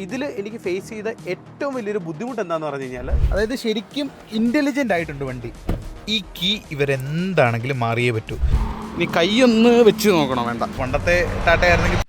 ഇതിൽ എനിക്ക് ഫേസ് ചെയ്ത ഏറ്റവും വലിയൊരു ബുദ്ധിമുട്ട് എന്താണെന്ന് പറഞ്ഞു കഴിഞ്ഞാൽ, അതായത് ശരിക്കും ഇൻ്റലിജൻ്റ് ആയിട്ടുണ്ട് വണ്ടി. ഈ കീ ഇവരെന്താണെങ്കിലും മാറിയേ പറ്റൂ. ഇനി കൈയൊന്ന് വെച്ച് നോക്കണം, വേണ്ട. പണ്ടത്തെ ടാറ്റയായിരുന്നെങ്കിൽ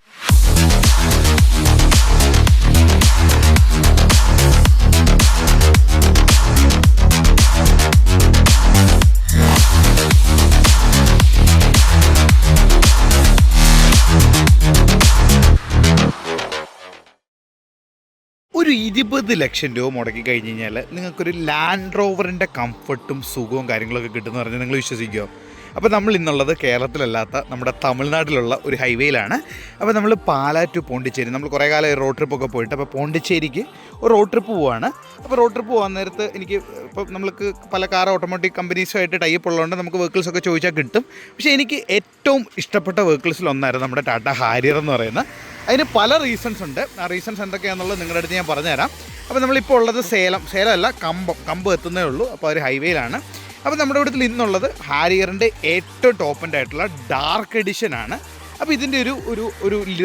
ഒരു 20 ലക്ഷം രൂപ മുടക്കി കഴിഞ്ഞ് കഴിഞ്ഞാൽ നിങ്ങൾക്കൊരു ലാൻഡ് റോവറിൻ്റെ കംഫർട്ടും സുഖവും കാര്യങ്ങളൊക്കെ കിട്ടുമെന്ന് പറഞ്ഞാൽ നിങ്ങൾ വിശ്വസിക്കുമോ? അപ്പോൾ നമ്മൾ ഇന്നുള്ളത് കേരളത്തിലല്ലാത്ത നമ്മുടെ തമിഴ്നാട്ടിലുള്ള ഒരു ഹൈവേയിലാണ്. അപ്പോൾ നമ്മൾ പാലാ ടു പോണ്ടിച്ചേരി, നമ്മൾ കുറേ കാലം റോഡ് ട്രിപ്പൊക്കെ പോയിട്ട്, അപ്പോൾ പോണ്ടിച്ചേരിക്ക് ഒരു റോഡ് ട്രിപ്പ് പോവുകയാണ്. അപ്പോൾ റോഡ് ട്രിപ്പ് പോകാൻ നേരത്ത് എനിക്ക് ഇപ്പോൾ നമ്മൾക്ക് പല കാർ ഓട്ടോമോട്ടീവ് കമ്പനീസുമായിട്ട് ടൈപ്പ് ഉള്ളതുകൊണ്ട് നമുക്ക് വെഹിക്കിൾസൊക്കെ ചോദിച്ചാൽ കിട്ടും. പക്ഷേ എനിക്ക് ഏറ്റവും ഇഷ്ടപ്പെട്ട വെഹിക്കിൾസിലൊന്നായിരുന്നു നമ്മുടെ ടാറ്റ ഹാരിയർ എന്ന് പറയുന്നത്. അതിന് പല റീസൺസ് ഉണ്ട്. ആ റീസൺസ് എന്തൊക്കെയാണെന്നുള്ളത് നിങ്ങളുടെ അടുത്ത് ഞാൻ പറഞ്ഞുതരാം. അപ്പോൾ നമ്മളിപ്പോൾ ഉള്ളത് സേലമല്ല, കമ്പം എത്തുന്നേ ഉള്ളൂ. അപ്പോൾ ഒരു ഹൈവേയിലാണ്. അപ്പോൾ നമ്മുടെ ഇവിടുത്തെ ഇന്നുള്ളത് ഹാരിയറിൻ്റെ ഏറ്റവും ടോപ്പ് ആയിട്ടുള്ള ഡാർക്ക് എഡിഷനാണ്. അപ്പോൾ ഇതിൻ്റെ ഒരു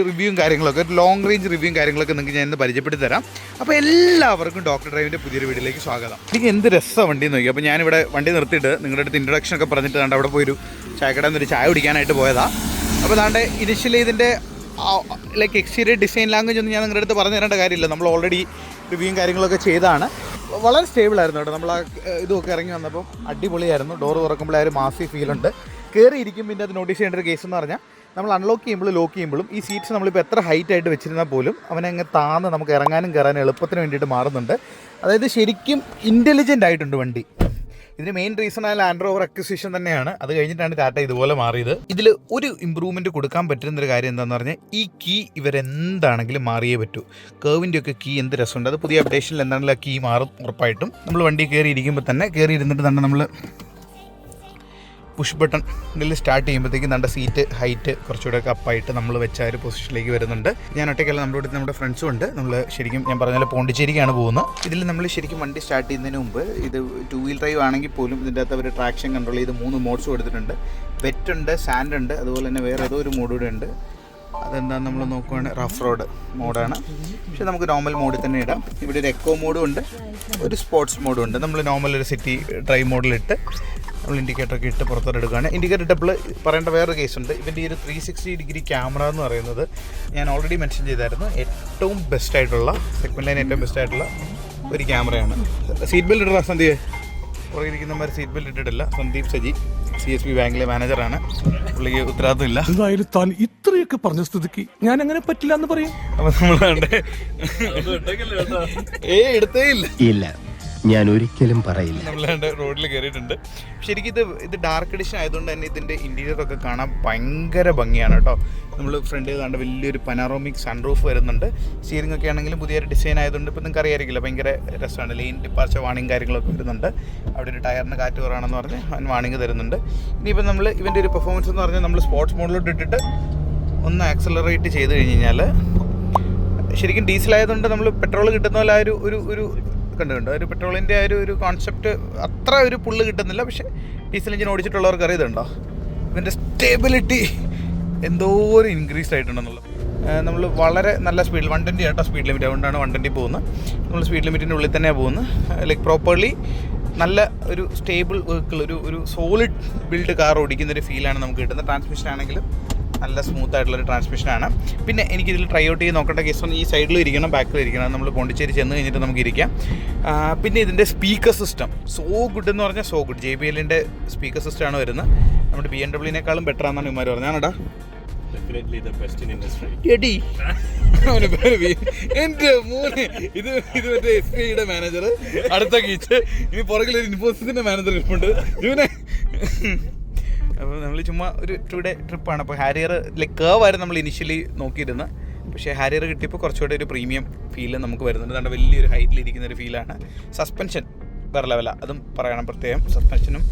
റിവ്യൂവും കാര്യങ്ങളൊക്കെ, ഒരു ലോങ് റേഞ്ച് റിവ്യൂവും കാര്യങ്ങളൊക്കെ നിങ്ങൾക്ക് ഞാൻ ഇന്ന് പരിചയപ്പെടുത്തി തരാം. അപ്പോൾ എല്ലാവർക്കും ഡോക്ടർ ഡ്രൈവിൻ്റെ പുതിയൊരു വീഡിയോയിലേക്ക് സ്വാഗതം. എനിക്ക് എന്ത് രസമാണ് വണ്ടി നോക്കി. അപ്പോൾ ഞാനിവിടെ വണ്ടി നിർത്തിയിട്ട് നിങ്ങളുടെ അടുത്ത് ഇൻട്രൊഡക്ഷനൊക്കെ പറഞ്ഞിട്ട് ദാണ്ട് അവിടെ പോയൊരു ചായക്കടയിൽ നിന്നൊരു ചായ കുടിക്കാനായിട്ട് പോയതാണ്. അപ്പോൾ ദാണ്ട് ഇനിഷ്യലി ഇതിൻ്റെ ലൈക്ക് എക്സ്റ്റീരിയർ ഡിസൈൻ ലാംഗ്വേജ് ഒന്നും ഞാൻ നിങ്ങളുടെ അടുത്ത് പറഞ്ഞു തരേണ്ട കാര്യമില്ല. നമ്മൾ ഓൾറെഡി റിവ്യൂവും കാര്യങ്ങളൊക്കെ ചെയ്താണ്. വളരെ സ്റ്റേബിളായിരുന്നു കേട്ടോ. നമ്മൾ ആ ഇതൊക്കെ ഇറങ്ങി വന്നപ്പോൾ അടിപൊളിയായിരുന്നു. ഡോറ് തുറക്കുമ്പോൾ ആ ഒരു മാസി ഫീലുണ്ട്. കയറിയിരിക്കും. പിന്നെ അത് നോട്ടീസ് ചെയ്യേണ്ട ഒരു കേസ് എന്ന് പറഞ്ഞാൽ, നമ്മൾ അൺലോക്ക് ചെയ്യുമ്പോഴും ലോക്ക് ചെയ്യുമ്പോഴും ഈ സീറ്റ്സ് നമ്മളിപ്പോൾ എത്ര ഹൈറ്റ് ആയിട്ട് വെച്ചിരുന്നാൽ പോലും അവനങ്ങ് താന്ന് നമുക്ക് ഇറങ്ങാനും കയറാനും എളുപ്പത്തിന് വേണ്ടിയിട്ട് മാറുന്നുണ്ട്. അതായത് ശരിക്കും ഇൻ്റലിജൻ്റ് ആയിട്ടുണ്ട് വണ്ടി. ഇതിന് മെയിൻ റീസൺ ആ ലാൻഡ് റോവർ അക്വിസിഷൻ തന്നെയാണ്. അത് കഴിഞ്ഞിട്ടാണ് ടാറ്റ ഇതുപോലെ മാറിയത്. ഇതിൽ ഒരു ഇമ്പ്രൂവ്മെൻറ്റ് കൊടുക്കാൻ പറ്റുന്നൊരു കാര്യം എന്താണെന്ന് പറഞ്ഞാൽ, ഈ കീ ഇവരെന്താണെങ്കിലും മാറിയേ പറ്റൂ. കേവിൻ്റെ ഒക്കെ കീ എന്ത് രസമുണ്ട്. അത് പുതിയ അപ്ഡേഷനിൽ എന്താണെങ്കിലും ആ കീ മാറും ഉറപ്പായിട്ടും. നമ്മൾ വണ്ടി കയറി ഇരിക്കുമ്പോൾ തന്നെ കയറി ഇരുന്നിട്ട് തന്നെ നമ്മൾ പുഷ് ബട്ടണിൽ സ്റ്റാർട്ട് ചെയ്യുമ്പോഴത്തേക്കും നമ്മുടെ സീറ്റ് ഹൈറ്റ് കുറച്ചുകൂടെ ഒക്കെ അപ്പായിട്ട് നമ്മൾ വെച്ച ഒരു പൊസിഷനിലേക്ക് വരുന്നുണ്ട്. ഞാൻ ഒറ്റയ്ക്കല്ല, നമ്മുടെ ഫ്രണ്ട്സും ഉണ്ട്. നമ്മൾ ശരിക്കും ഞാൻ പറഞ്ഞ പോലെ പോണ്ടിച്ചേരിക്കാണ് പോകുന്നത്. ഇതിൽ നമ്മൾ ശരിക്കും വണ്ടി സ്റ്റാർട്ട് ചെയ്യുന്നതിന് മുമ്പ്, ഇത് 2 വീൽ ഡ്രൈവ് ആണെങ്കിൽ പോലും ഇതിൻ്റെ അകത്ത് അവർ ട്രാക്ഷൻ കൺട്രോൾ ചെയ്ത് 3 മോഡ്സ് കൊടുത്തിട്ടുണ്ട്. വെറ്റ് ഉണ്ട്, സാൻഡ് ഉണ്ട്, അതുപോലെ തന്നെ വേറെ ഏതോ ഒരു മോഡ് കൂടെ ഉണ്ട്. അതെന്താണെന്ന് നമ്മൾ നോക്കുകയാണെങ്കിൽ റഫ് റോഡ് മോഡാണ്. പക്ഷേ നമുക്ക് നോർമൽ മോഡിൽ തന്നെ ഇടാം. ഇവിടെ ഒരു എക്കോ മോഡും ഉണ്ട്, ഒരു സ്പോർട്സ് മോഡും ഉണ്ട്. നമ്മൾ നോർമൽ ഒരു സിറ്റി ഡ്രൈവ് മോഡിലിട്ട് നമ്മൾ ഇൻഡിക്കേറ്ററൊക്കെ ഇട്ട് പുറത്തോട്ട് എടുക്കുകയാണ്. ഇൻഡിക്കേറ്റർ ഇട്ടപ്പോൾ പറയേണ്ട വേറൊരു കേസുണ്ട്. ഇതിൻ്റെ ഈ ഒരു 360 ഡിഗ്രി ക്യാമറ എന്ന് പറയുന്നത് ഞാൻ ഓൾറെഡി മെൻഷൻ ചെയ്തായിരുന്നു. ഏറ്റവും ബെസ്റ്റായിട്ടുള്ള സെഗ്മെൻറ്റിലെ ഏറ്റവും ബെസ്റ്റായിട്ടുള്ള ഒരു ക്യാമറയാണ്. സീറ്റ് ബെൽറ്റ് ഇടുന്ന സന്ദീപ്, പുറകിരിക്കുന്നവർ സീറ്റ് ബെൽറ്റ് ഇട്ടിട്ടില്ല. സന്ദീപ് സജി CSB ബാങ്കിലെ മാനേജറാണ്. പുള്ളിക്ക് ഉത്തരവാദിത്തമില്ല. എന്തായാലും താൻ ഇത്രയൊക്കെ പറഞ്ഞ സ്ഥിതിക്ക് ഞാൻ അങ്ങനെ പറ്റില്ല എന്ന് പറയും. അപ്പം നമ്മൾ എടുത്തേ ഇല്ല, ഞാൻ ഒരിക്കലും പറയില്ല. നമ്മളാണ്ട് റോഡിൽ കയറിയിട്ടുണ്ട്. ശരിക്കും ഇത് ഡാർക്ക് എഡിഷൻ ആയതുകൊണ്ട് തന്നെ ഇതിൻ്റെ ഇൻറ്റീരിയറൊക്കെ കാണാൻ ഭയങ്കര ഭംഗിയാണ് കേട്ടോ. നമ്മൾ ഫ്രണ്ടിൽ കണ്ട വലിയൊരു പനാറോമിക് സൺറൂഫ് വരുന്നുണ്ട്. സ്റ്റിയറിംഗ് ഒക്കെ ആണെങ്കിലും പുതിയൊരു ഡിസൈൻ ആയതുകൊണ്ട് ഇപ്പോൾ നിങ്ങൾക്ക് അറിയാറില്ല, ഭയങ്കര രസമാണ്. ലെയിൻ ഡിപ്പാർച്ചർ വാണിംഗ് കാര്യങ്ങളൊക്കെ വരുന്നുണ്ട്. അവിടെ ഒരു ടയറിന് കാറ്റ് കുറവാണെന്ന് പറഞ്ഞ് അവൻ വാണിംഗ് തരുന്നുണ്ട്. ഇനിയിപ്പോൾ നമ്മൾ ഇവൻ്റെ ഒരു പെർഫോമൻസ് എന്ന് പറഞ്ഞാൽ, നമ്മൾ സ്പോർട്സ് മോഡിലോട്ട് ഇട്ടിട്ട് ഒന്ന് ആക്സലറേറ്റ് ചെയ്ത് കഴിഞ്ഞ് കഴിഞ്ഞാൽ, ശരിക്കും ഡീസലായതുകൊണ്ട് നമ്മൾ പെട്രോൾ കിട്ടുന്ന പോലെ ആ ഒരു കണ്ടുണ്ട്. ഒരു പെട്രോളിൻ്റെ ആ ഒരു കോൺസെപ്റ്റ് അത്ര ഒരു പുള്ള് കിട്ടുന്നില്ല. പക്ഷേ ഡീസൽ എഞ്ചിൻ ഓടിച്ചിട്ടുള്ളവർക്ക് അറിയുന്നുണ്ടോ, ഇതിൻ്റെ സ്റ്റേബിലിറ്റി എന്തോ ഒരു ഇൻക്രീസ് ആയിട്ടുണ്ടെന്നുള്ളത്. നമ്മൾ വളരെ നല്ല സ്പീഡിൽ 120 ആട്ടോ സ്പീഡ് ലിമിറ്റ്, അതുകൊണ്ടാണ് 120 പോകുന്നത്. നമ്മൾ സ്പീഡ് ലിമിറ്റിൻ്റെ ഉള്ളിൽ തന്നെയാണ് പോകുന്നത്. ലൈക്ക് പ്രോപ്പർലി നല്ല ഒരു സ്റ്റേബിൾ വെഹിക്കിൾ, ഒരു സോളിഡ് ബിൽഡ് കാർ ഓടിക്കുന്നൊരു ഫീലാണ് നമുക്ക് കിട്ടുന്നത്. ട്രാൻസ്മിഷൻ ആണെങ്കിലും നല്ല സ്മൂത്ത് ആയിട്ടുള്ളൊരു ട്രാൻസ്മിഷനാണ്. പിന്നെ എനിക്കിതിൽ ട്രൈ ഔട്ട് ചെയ്ത് നോക്കേണ്ട കേസ് ഒന്ന്, ഈ സൈഡിലും ഇരിക്കണം ബാക്കിലും ഇരിക്കണം. നമ്മൾ പോണ്ടിച്ചേരി ചെന്ന് കഴിഞ്ഞിട്ട് നമുക്ക് ഇരിക്കാം. പിന്നെ ഇതിൻ്റെ സ്പീക്കർ സിസ്റ്റം സോ ഗുഡ് എന്ന് പറഞ്ഞാൽ സോ ഗുഡ്. JBLൻ്റെ സ്പീക്കർ സിസ്റ്റമാണ് വരുന്നത്. നമ്മുടെ BMW-നേക്കാളും ബെറ്റർ ആണെന്നാണ് ഇവന്മാർ പറഞ്ഞത്. ആണോടാ? എടി എൻ്റെ മോനെ, ഇത് മറ്റേ SBIയുടെ മാനേജർ, അടുത്ത കീച്ച്. ഇനി പുറകിലൊരു ഇൻഫോസിസിൻ്റെ മാനേജർ ഇരിപ്പുണ്ട്. ഇവനെ അപ്പോൾ നമ്മൾ ചുമ്മാ ഒരു 2 ഡേ ട്രിപ്പാണ്. അപ്പോൾ ഹാരിയർ ലൈക്ക് കേവായിരുന്നു നമ്മൾ ഇനിഷ്യലി നോക്കിയിരുന്നത്. പക്ഷേ ഹാരിയർ കിട്ടിയപ്പോൾ കുറച്ചുകൂടെ ഒരു പ്രീമിയം ഫീൽ നമുക്ക് വരുന്നുണ്ട്. അതുകൊണ്ട് വലിയൊരു ഹൈറ്റിലിരിക്കുന്ന ഒരു ഫീലാണ്. സസ്പെൻഷൻ വേറെ ലെവലാണ്, അതും പറയണം പ്രത്യേകം. സസ്പെൻഷനും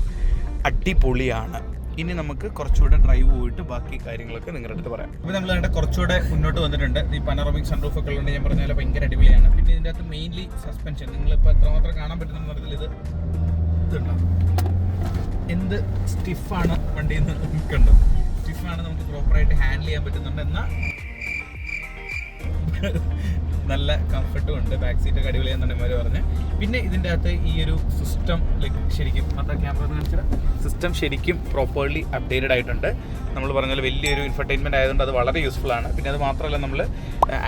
അടിപൊളിയാണ്. ഇനി നമുക്ക് കുറച്ചുകൂടെ ഡ്രൈവ് പോയിട്ട് ബാക്കി കാര്യങ്ങളൊക്കെ നിങ്ങളുടെ അടുത്ത് പറയാം. അപ്പോൾ നമ്മൾ അതിൻ്റെ കുറച്ചുകൂടെ മുന്നോട്ട് വന്നിട്ടുണ്ട്. ഈ പനോറമിക് സൺറൂഫ് ഒക്കെ ഉള്ളത് ഞാൻ പറഞ്ഞ പോലെ ഭയങ്കര അടിപൊളിയാണ്. പിന്നെ ഇതിൻ്റെ അകത്ത് മെയിൻലി സസ്പെൻഷൻ, നിങ്ങളിപ്പോൾ എത്രമാത്രം കാണാൻ പറ്റുന്ന പറഞ്ഞാൽ ഇതുണ്ടോ, എന്ത് സ്റ്റിഫാണ് വണ്ടിയിൽ നിന്ന് നിൽക്കണ്ടോ. സ്റ്റിഫാണ്, നമുക്ക് പ്രോപ്പറായിട്ട് ഹാൻഡിൽ ചെയ്യാൻ പറ്റുന്നുണ്ട്. എന്നാൽ നല്ല കംഫർട്ടും ഉണ്ട്. ബാക്ക് സീറ്റൊക്കെ അടിപൊളിയാന്ന് തന്നെ പറഞ്ഞ്. പിന്നെ ഇതിൻ്റെ അകത്ത് ഈ ഒരു സിസ്റ്റം ലൈക്ക് ശരിക്കും ക്യാമറ കാണിച്ചാൽ സിസ്റ്റം ശരിക്കും പ്രോപ്പർലി അപ്ഡേറ്റഡ് ആയിട്ടുണ്ട്. നമ്മൾ പറഞ്ഞാൽ വലിയൊരു ഇൻഫർടൈൻമെൻറ്റ് ആയതുകൊണ്ട് അത് വളരെ യൂസ്ഫുൾ ആണ്. പിന്നെ അത് മാത്രമല്ല നമ്മൾ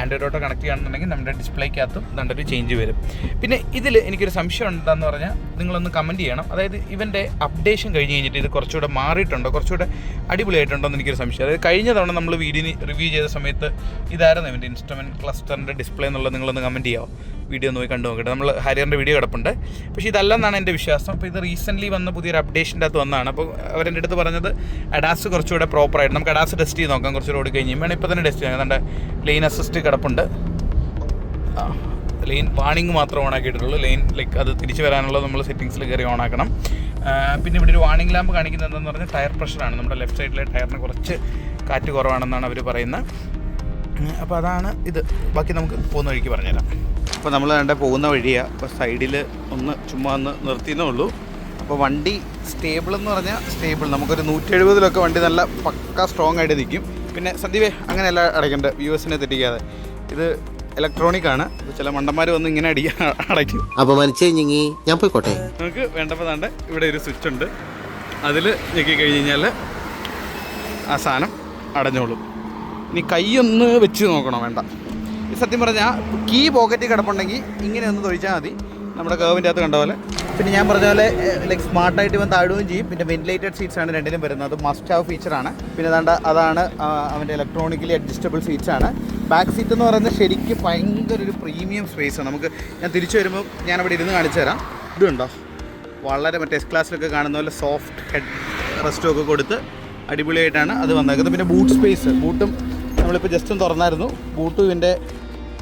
ആൻഡ്രോയിഡ് ഓട്ടോ കണക്ട് ചെയ്യുകയാണെന്നുണ്ടെങ്കിൽ നമ്മുടെ ഡിസ്പ്ലേക്കകത്തും നല്ലൊരു ചേഞ്ച് വരും. പിന്നെ ഇതിൽ എനിക്കൊരു സംശയം എന്താണെന്ന് പറഞ്ഞാൽ നിങ്ങളൊന്ന് കമൻറ്റ് ചെയ്യണം. അതായത് ഇവൻ്റെ അപ്ഡേഷൻ കഴിഞ്ഞ് കഴിഞ്ഞിട്ട് ഇത് കുറച്ചുകൂടെ മാറിയിട്ടുണ്ടോ, കുറച്ചുകൂടെ അടിപൊളിയായിട്ടുണ്ടോ എന്ന് എനിക്കൊരു സംശയം. അതായത് കഴിഞ്ഞ തവണ നമ്മൾ റിവ്യൂ ചെയ്ത സമയത്ത് ഇതായിരുന്നു ഇവൻ്റെ ഇൻസ്ട്രുമെൻറ്റ് ക്ലസ്റ്ററിൻ്റെ ഡിസ്പ്ലേ എന്നുള്ളത് നിങ്ങളൊന്ന് കമൻറ്റ് ചെയ്യാമോ? വീഡിയോ നോക്കി കണ്ടു നോക്കട്ടെ. നമ്മൾ ഹാരിയറിൻ്റെ വീഡിയോ കിടപ്പുണ്ട്. പക്ഷേ ഇതല്ലെന്നാണ് എൻ്റെ വിശ്വാസം. അപ്പോൾ ഇത് റീസെൻ്റ്ലി വന്ന പുതിയൊരു അപ്ഡേഷൻ്റെ അകത്ത് വന്നതാണ്. അപ്പോൾ അവരെൻ്റെ അടുത്ത് പറഞ്ഞത് അഡാസ് കുറച്ചുകൂടെ പ്രോപ്പറായിട്ട് നമുക്ക് അഡാസ് ടെസ്റ്റ് ചെയ്ത് നോക്കാം. കുറച്ചുകൂടെ ഓടി കഴിഞ്ഞ് വേണം ഇപ്പോൾ തന്നെ ടെസ്റ്റ് ചെയ്യാം. നമ്മുടെ ലെയിൻ അസിസ്റ്റ് കിടപ്പുണ്ട്. ലെയിൻ വാണിംഗ് മാത്രം ഓൺ ആക്കിയിട്ടുള്ളൂ. ലെയിൻ ലൈക്ക് അത് തിരിച്ച് വരാനുള്ളത് നമ്മൾ സെറ്റിങ്സിൽ കയറി ഓൺ ആക്കണം. പിന്നെ ഇവിടെ ഒരു വാണിംഗ് ലാമ്പ് കാണിക്കുന്നത് എന്താണെന്ന് പറഞ്ഞാൽ ടയർ പ്രഷറാണ്. നമ്മുടെ ലെഫ്റ്റ് സൈഡിലെ ടയറിന് കുറച്ച് കാറ്റ് കുറവാണെന്നാണ് അവർ പറയുന്നത്. അപ്പോൾ അതാണ് ഇത്. ബാക്കി നമുക്ക് പോകുന്ന വഴിക്ക് പറഞ്ഞുതരാം. അപ്പോൾ നമ്മൾ കണ്ട പോകുന്ന വഴിയാണ്. അപ്പോൾ സൈഡിൽ ഒന്ന് ചുമ്മാ ഒന്ന് നിർത്തിയെന്നേ ഉള്ളൂ. അപ്പോൾ വണ്ടി സ്റ്റേബിൾ എന്ന് പറഞ്ഞാൽ സ്റ്റേബിൾ. നമുക്കൊരു 170 വണ്ടി നല്ല പക്ക സ്ട്രോങ് ആയിട്ട് നിൽക്കും. പിന്നെ സന്ദീപേ അങ്ങനെയല്ല അടയ്ക്കേണ്ട, വ്യൂവേഴ്സിനെ തെറ്റിക്കാതെ. ഇത് ഇലക്ട്രോണിക് ആണ്. ചില മണ്ടന്മാർ വന്ന് ഇങ്ങനെ അടയ്ക്കും. അപമാനിച്ചേ ഞാൻ പോയിക്കോട്ടെ. നമുക്ക് വേണ്ടപ്പോൾ താണ്ട് ഇവിടെ ഒരു സ്വിച്ച് ഉണ്ട്. അതിൽ ഞെക്കി കഴിഞ്ഞ് കഴിഞ്ഞാൽ ആ സാധനം അടഞ്ഞോളും. ഇനി കൈയൊന്ന് വെച്ച് നോക്കണോ? വേണ്ട. ഈ സത്യം പറഞ്ഞാൽ കീ പോക്കറ്റിൽ കിടപ്പുണ്ടെങ്കിൽ ഇങ്ങനെ ഒന്ന് തൊഴിച്ചാൽ മതി. നമ്മുടെ കേവിൻ്റെ അകത്ത് കണ്ട പോലെ. പിന്നെ ഞാൻ പറഞ്ഞ പോലെ ലൈക്ക് സ്മാർട്ടായിട്ട് ഇവൻ താഴുകയും ചെയ്യും. പിന്നെ വെന്റിലേറ്റഡ് സീറ്റ്സ് ആണ് രണ്ടിലും വരുന്നത്. അത് മസ്റ്റ് ഹാവ് ഫീച്ചറാണ്. പിന്നെ അതാണ് അവൻ്റെ ഇലക്ട്രോണിക്കലി അഡ്ജസ്റ്റബിൾ സീറ്റ്സ് ആണ്. ബാക്ക് സീറ്റ് എന്ന് പറയുന്നത് ശരിക്കും ഭയങ്കര ഒരു പ്രീമിയം സ്പേസാണ്. നമുക്ക് ഞാൻ തിരിച്ചു വരുമ്പോൾ ഞാനവിടെ ഇരുന്ന് കാണിച്ചു തരാം. ഇതുണ്ടോ, വളരെ മറ്റേ എസ് ക്ലാസ്സിലൊക്കെ കാണുന്ന പോലെ സോഫ്റ്റ് ഹെഡ് റെസ്റ്റും ഒക്കെ കൊടുത്ത് അടിപൊളിയായിട്ടാണ് അത് വന്നേക്കുന്നത്. പിന്നെ ബൂട്ട് സ്പേസ്, ബൂട്ടും നമ്മളിപ്പോൾ ജസ്റ്റ് ഒന്ന് തുറന്നായിരുന്നു. ബൂട്ടും ഇതിൻ്റെ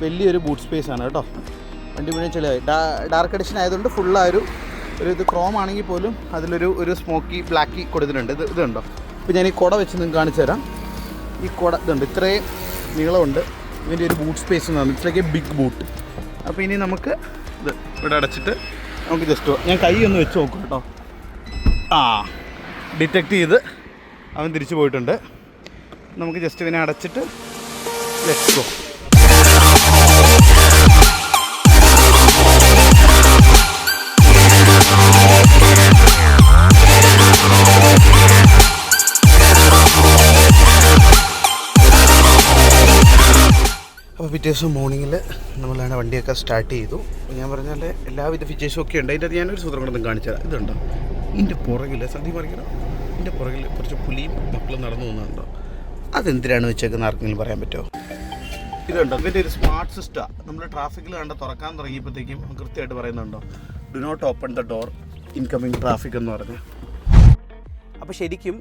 വലിയൊരു ബൂട്ട് സ്പേസ് ആണ് കേട്ടോ. വണ്ടി മുഴുവൻ ചെളിയായി. ഡാർക്ക് എഡിഷൻ ആയതുകൊണ്ട് ഫുള്ളായൊരു ഇത് ക്രോം ആണെങ്കിൽ പോലും അതിലൊരു സ്മോക്കി ബ്ലാക്കി കൊടുത്തിട്ടുണ്ട്. ഇതുണ്ടോ. ഇപ്പോൾ ഞാൻ ഈ കുട വെച്ച് നിങ്ങൾക്ക് കാണിച്ചു തരാം. ഈ കുട ഇതുണ്ട്, ഇത്രയും നീളമുണ്ട്. ഇതിൻ്റെ ഒരു ബൂട്ട് സ്പേസ് എന്ന് പറഞ്ഞാൽ ഇറ്റ്സ് ലൈക്ക് ബിഗ് ബൂട്ട്. അപ്പോൾ ഇനി നമുക്ക് ഇത് ഇവിടെ അടച്ചിട്ട് നമുക്ക് ജസ്റ്റ് ഞാൻ കൈ ഒന്ന് വെച്ച് നോക്കും കേട്ടോ. ഡിറ്റക്റ്റ് ചെയ്ത് അവൻ തിരിച്ചു പോയിട്ടുണ്ട്. നമുക്ക് ജസ്റ്റ് ഇവനെ അടച്ചിട്ട് ലെറ്റ്സ് ഗോ. അപ്പോൾ പിറ്റേ ദിവസം മോർണിംഗിൽ നമ്മളാണ് വണ്ടിയൊക്കെ സ്റ്റാർട്ട് ചെയ്തു. ഞാൻ പറഞ്ഞാൽ എല്ലാവിധ ഫീച്ചേഴ്സും ഒക്കെ ഉണ്ട്. അതിൻ്റെ അത് ഞാനൊരു സൂത്രം കൊണ്ടൊന്നും കാണിച്ചു തരാം. ഇതുണ്ടോ, ഇതിൻ്റെ പുറകിൽ സന്ദീപ് മറിക്കണം, ഇതിൻ്റെ പുറകിൽ കുറച്ച് പുലിയും മക്കളും നടന്നു പോകുന്നുണ്ടോ? അതെന്തിനാണ് വെച്ചേക്കുന്നത് ആർക്കെങ്കിലും പറയാൻ പറ്റുമോ? ഇതുണ്ടോ, ഇതിൻ്റെ ഒരു സ്മാർട്ട് സിസ്റ്റമാണ്. നമ്മൾ ട്രാഫിക്കിൽ കണ്ട തുറക്കാൻ തുടങ്ങിയപ്പോഴത്തേക്കും കൃത്യമായിട്ട് പറയുന്നുണ്ടോ, do not open the door incoming traffic എന്ന് പറഞ്ഞ്. അപ്പോൾ ശരിക്കും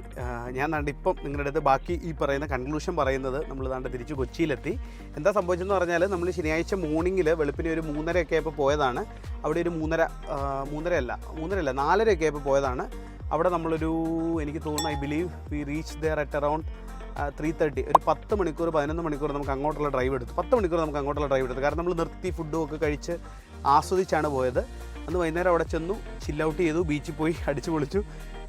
ഞാൻ ദാണ്ട് ഇപ്പം നിങ്ങളുടെ അടുത്ത് ബാക്കി ഈ പറയുന്ന കൺക്ലൂഷൻ പറയുന്നത് നമ്മൾ ദാണ്ട് തിരിച്ച് കൊച്ചിയിലെത്തി. എന്താ സംഭവിച്ചതെന്ന് പറഞ്ഞാൽ നമ്മൾ ശനിയാഴ്ച മോർണിംഗിൽ വെളുപ്പിന് ഒരു 3:30 ആയപ്പോൾ പോയതാണ്. അവിടെ ഒരു 4:30 ആയപ്പോൾ പോയതാണ്. അവിടെ നമ്മളൊരു എനിക്ക് തോന്നുന്നു I believe we reach there at around 3:30. ഒരു 10 മണിക്കൂർ 11 മണിക്കൂർ നമുക്ക് അങ്ങോട്ടുള്ള ഡ്രൈവ് എടുത്തു. 10 മണിക്കൂർ നമുക്ക് അങ്ങോട്ടുള്ള ഡ്രൈവ് എടുത്തു. കാരണം നമ്മൾ നിർത്തി ഫുഡും ഒക്കെ കഴിച്ച് ആസ്വദിച്ചാണ് പോയത്. അന്ന് വൈകുന്നേരം അവിടെ ചെന്നു, ചിൽ ഔട്ട് ചെയ്തു, ബീച്ചിൽ പോയി അടിച്ചു പൊളിച്ചു.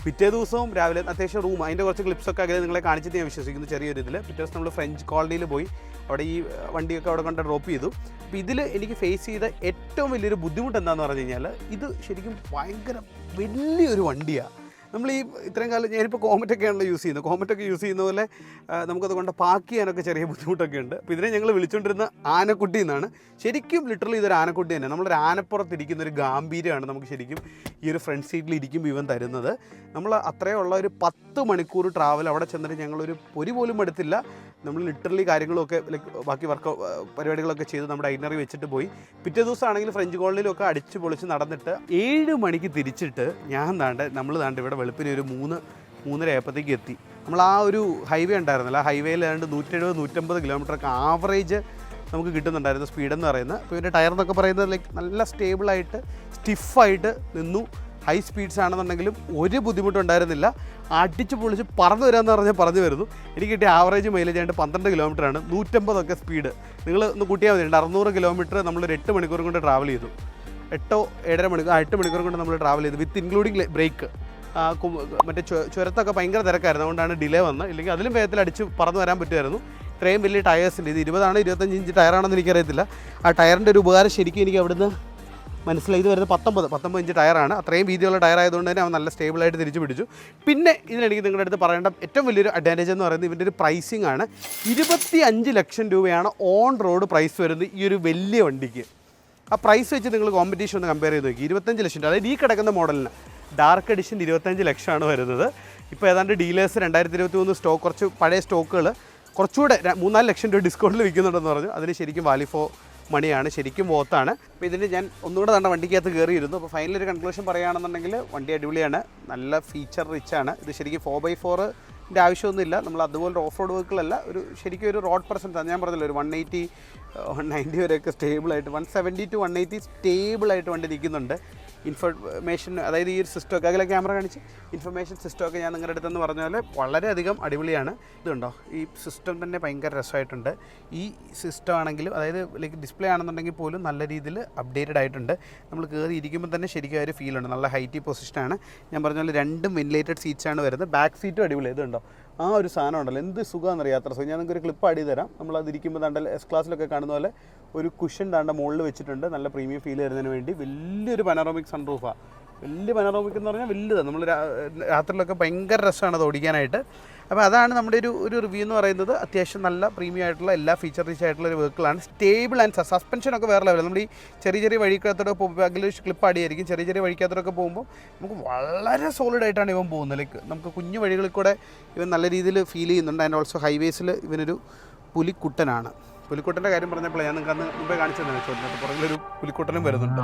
പിറ്റേ ദിവസവും രാവിലെ അത്യാവശ്യം റൂം, അതിൻ്റെ കുറച്ച് ക്ലിപ്സൊക്കെ അകലെ നിങ്ങളെ കാണിച്ചിട്ട് ഞാൻ വിശ്വസിക്കുന്നു ചെറിയൊരു ഇതിൽ. പിറ്റേ ദിവസം നമ്മൾ ഫ്രഞ്ച് കോളനിയിൽ പോയി അവിടെ ഈ വണ്ടിയൊക്കെ അവിടെ കൊണ്ട് ഡ്രോപ്പ് ചെയ്തു. അപ്പോൾ ഇതിൽ എനിക്ക് ഫേസ് ചെയ്ത ഏറ്റവും വലിയൊരു ബുദ്ധിമുട്ട് എന്താണെന്ന് പറഞ്ഞു കഴിഞ്ഞാൽ ഇത് ശരിക്കും ഭയങ്കര വലിയൊരു വണ്ടിയാണ്. നമ്മൾ ഈ ഇത്രയും കാലം ഞാനിപ്പോൾ കോമറ്റൊക്കെയാണല്ലോ യൂസ് ചെയ്യുന്നത്. കോമറ്റൊക്കെ യൂസ് ചെയ്യുന്ന പോലെ നമുക്കത് കൊണ്ട് പാക്ക് ചെയ്യാനൊക്കെ ചെറിയ ബുദ്ധിമുട്ടൊക്കെ ഉണ്ട്. അപ്പോൾ ഇതിനെ ഞങ്ങൾ വിളിച്ചുകൊണ്ടിരുന്ന ആനക്കുട്ടി എന്നാണ്. ശരിക്കും ലിറ്ററലി ഇതൊരു ആനക്കുട്ടി തന്നെ. നമ്മളൊരു ആനപ്പുറത്തിരിക്കുന്ന ഒരു ഗാംഭീര്യമാണ് നമുക്ക് ശരിക്കും ഈ ഒരു ഫ്രണ്ട് സീറ്റിൽ ഇരിക്കുമ്പോൾ ഇവൻ തരുന്നത്. നമ്മൾ അത്രയുള്ള ഒരു 10 മണിക്കൂർ ട്രാവൽ അവിടെ ചെന്നിട്ട് ഞങ്ങളൊരു പൊരി പോലും എടുത്തില്ല. നമ്മൾ ലിറ്ററലി കാര്യങ്ങളൊക്കെ ലൈക്ക് ബാക്കി പരിപാടികളൊക്കെ ചെയ്ത് നമ്മുടെ ഐനറി വെച്ചിട്ട് പോയി. പിറ്റേ ദിവസമാണെങ്കിൽ ഫ്രഞ്ച് കോളനിയിലൊക്കെ അടിച്ച് പൊളിച്ച് നടന്നിട്ട് 7 മണിക്ക് തിരിച്ചിട്ട് നമ്മൾ ഇവിടെ വെളുപ്പിന് ഒരു 3:30 ആയപ്പോഴത്തേക്ക് എത്തി. നമ്മൾ ആ ഒരു ഹൈവേ ഉണ്ടായിരുന്നല്ലോ, ആ ഹൈവേയിൽ ഏതാണ്ട് 170-150 കിലോമീറ്ററൊക്കെ ആവറേജ് നമുക്ക് കിട്ടുന്നുണ്ടായിരുന്നു സ്പീഡെന്ന് പറയുന്നത്. അപ്പോൾ ഇതിൻ്റെ ടയർ എന്നൊക്കെ പറയുന്നത് ലൈക്ക് നല്ല സ്റ്റേബിളായിട്ട് സ്റ്റിഫായിട്ട് നിന്നു. ഹൈ സ്പീഡ്സ് ആണെന്നുണ്ടെങ്കിലും ഒരു ബുദ്ധിമുട്ടുണ്ടായിരുന്നില്ല. അടിച്ച് പൊളിച്ച് പറന്ന് വരാമെന്ന് പറഞ്ഞാൽ പറഞ്ഞു വരുന്നു. എനിക്ക് കിട്ടിയ ആവറേജ് മൈലേജ് ആയിട്ട് 12 കിലോമീറ്ററാണ്. 150 സ്പീഡ്. നിങ്ങൾ ഒന്ന് കൂട്ടിയാൽ മതി. 600 കിലോമീറ്റർ നമ്മളൊരു 8 മണിക്കൂർ കൊണ്ട് ട്രാവൽ ചെയ്തു. 8 മണിക്കൂർ കൊണ്ട് നമ്മൾ ട്രാവൽ ചെയ്തു വിത്ത് ഇൻക്ലൂഡിങ് ബ്രേക്ക്. മറ്റേ ചുരത്തൊക്കെ ഭയങ്കര തിരക്കായിരുന്നു, അതുകൊണ്ടാണ് ഡിലേ വന്നത്. ഇല്ലെങ്കിൽ അതിലും വേഗത്തിൽ അടിച്ച് പറന്ന് വരാൻ പറ്റുമായിരുന്നു. ഇത്രയും വലിയ ടയേഴ്സിൻ്റെ ഇത് 20 25 ഇഞ്ച് ടയറാണെന്ന് എനിക്കറിയത്തില്ല. ആ ടയറിൻ്റെ ഒരു ഉപകാരം ശരിക്കും എനിക്ക് അവിടുന്ന് മനസ്സിലായി. ഇത് വരുന്നത് 19 ഇഞ്ച് ടയറാണ്. അത്രയും വീതിയുള്ള ടയർ ആയതുകൊണ്ട് തന്നെ അവൻ നല്ല സ്റ്റേബിളായിട്ട് തിരിച്ചു പിടിച്ചു. പിന്നെ ഇതിനെനിക്ക് നിങ്ങളുടെ അടുത്ത് പറയേണ്ട ഏറ്റവും വലിയൊരു അഡ്വാൻറ്റേജ് എന്ന് പറയുന്നത് ഇവൻ്റെ ഒരു പ്രൈസിംഗ് ആണ്. 25 ലക്ഷം രൂപയാണ് ഓൺ റോഡ് പ്രൈസ് വരുന്നത് ഈ ഒരു വലിയ വണ്ടിക്ക്. ആ പ്രൈസ് വെച്ച് നിങ്ങൾ കോമ്പറ്റീഷൻ ഒന്ന് കമ്പയർ ചെയ്ത് നോക്കി. 25 ലക്ഷം രൂപ, അതായത് ഈ കിടക്കുന്ന മോഡലിന് ഡാർക്ക് എഡിഷൻ 25 ലക്ഷമാണ് വരുന്നത്. ഇപ്പോൾ ഏതാണ്ട് ഡീലേഴ്സ് 2023 സ്റ്റോക്ക്, കുറച്ച് പഴയ സ്റ്റോക്കുകൾ കുറച്ചുകൂടെ 3-4 ലക്ഷം രൂപ ഡിസ്കൗണ്ടിൽ വിൽക്കുന്നുണ്ടെന്ന് പറഞ്ഞു. അതിന് ശരിക്കും വാല്യൂ ഫോർ മണിയാണ്, ശരിക്കും വോത്താണ്. അപ്പോൾ ഇതിന് ഞാൻ ഒന്നുകൂടെ തന്നെ വണ്ടിക്കകത്ത് കയറിയിരുന്നു. അപ്പോൾ ഫൈനൽ ഒരു കൺക്ലൂഷൻ പറയുകയാണെന്നുണ്ടെങ്കിൽ വണ്ടി അടിപൊളിയാണ്, നല്ല ഫീച്ചർ റിച്ചാണ്. ഇത് ശരിക്കും 4x4ൻ്റെ ആവശ്യമൊന്നുമില്ല. നമ്മൾ അതുപോലെ ഓഫ് റോഡ് വെഹിക്കിളല്ല, ഒരു ശരിക്കും ഒരു റോഡ് പെർസെൻറ്റ് ഞാൻ പറഞ്ഞല്ലോ, ഒരു 180 190 വരെയൊക്കെ സ്റ്റേബിളായിട്ട് 170 to 180 സ്റ്റേബിളായിട്ട് വണ്ടി നിൽക്കുന്നുണ്ട്. ഇൻഫർമേഷൻ, അതായത് ഈ ഒരു സിസ്റ്റമൊക്കെ അകലെ ക്യാമറ കാണിച്ച് ഇൻഫർമേഷൻ സിസ്റ്റമൊക്കെ ഞാൻ നിങ്ങളുടെ അടുത്തെന്ന് പറഞ്ഞ പോലെ വളരെയധികം അടിപൊളിയാണ്. ഇതുണ്ടോ, ഈ സിസ്റ്റം തന്നെ ഭയങ്കര രസമായിട്ടുണ്ട്. ഈ സിസ്റ്റം ആണെങ്കിലും, അതായത് ലൈക്ക് ഡിസ്പ്ലേ ആണെന്നുണ്ടെങ്കിൽ പോലും നല്ല രീതിയിൽ അപ്ഡേറ്റഡ് ആയിട്ടുണ്ട്. നമ്മൾ കയറി ഇരിക്കുമ്പോൾ തന്നെ ശരിക്കും ഒരു ഫീലുണ്ട്. നല്ല ഹൈറ്റി പൊസിഷനാണ്. ഞാൻ പറഞ്ഞ പോലെ 2 വെന്റിലേറ്റഡ് സീറ്റ്സാണ് വരുന്നത്. ബാക്ക് സീറ്റും അടിപൊളി. ഇതുണ്ടോ, ആ ഒരു സാധനം ഉണ്ടല്ലോ, എന്ത് സുഖമാണെന്ന് യാത്ര സുഖം. ഞാൻ നിങ്ങൾക്ക് ഒരു ക്ലിപ്പ് ആടി തരാം. നമ്മളതിരിക്കുമ്പോൾ താണ്ട എസ് ക്ലാസ്സിലൊക്കെ കാണുന്ന പോലെ ഒരു കുഷൻ താണ്ട മുകളിൽ വെച്ചിട്ടുണ്ട്. നല്ല പ്രീമിയം ഫീൽ വരുന്നതിന് വേണ്ടി വലിയൊരു പനോറമിക് സൺറൂഫാണ്. വലിയ പനോറമിക് എന്ന് പറഞ്ഞാൽ വലുതാണ്. നമ്മൾ രാത്രിയിലൊക്കെ ഭയങ്കര രസമാണ് അത് ഓടിക്കാനായിട്ട്. അപ്പോൾ അതാണ് നമ്മുടെ ഒരു റിവ്യൂ എന്ന് പറയുന്നത്. അത്യാവശ്യം നല്ല പ്രീമിയം ആയിട്ടുള്ള എല്ലാ ഫീച്ചർ റിച്ച് ആയിട്ടുള്ള ഒരു വെഹിക്കിളാണ്. സ്റ്റേബിൾ ആൻഡ് സസ്പെൻഷനൊക്കെ വേറെ ലെവലാണ്. നമ്മൾ ഈ ചെറിയ വഴിക്കകത്തോടെ പോകുമ്പോൾ അതിൽ ക്ലിപ്പ് അടിയായിരിക്കും. ചെറിയ വഴിക്കകത്തോടൊക്കെ പോകുമ്പോൾ നമുക്ക് വളരെ സോളിഡായിട്ടാണ് ഇവൻ പോകുന്നത്. ലൈക്ക് നമുക്ക് കുഞ്ഞു വഴികളിൽ കൂടെ ഇവൻ നല്ല രീതിയിൽ ഫീൽ ചെയ്യുന്നുണ്ട്. ആൻഡ് ഓൾസോ ഹൈവേസിൽ ഇവനൊരു പുലിക്കുട്ടനാണ്. പുലിക്കുട്ടൻ്റെ കാര്യം പറഞ്ഞപ്പോൾ ഞാൻ നിങ്ങൾക്ക് അന്ന് മുമ്പേ കാണിച്ചു തന്നെ ചോദിച്ചിട്ട് പുറകിലൊരു പുലിക്കുട്ടനും വരുന്നുണ്ട്.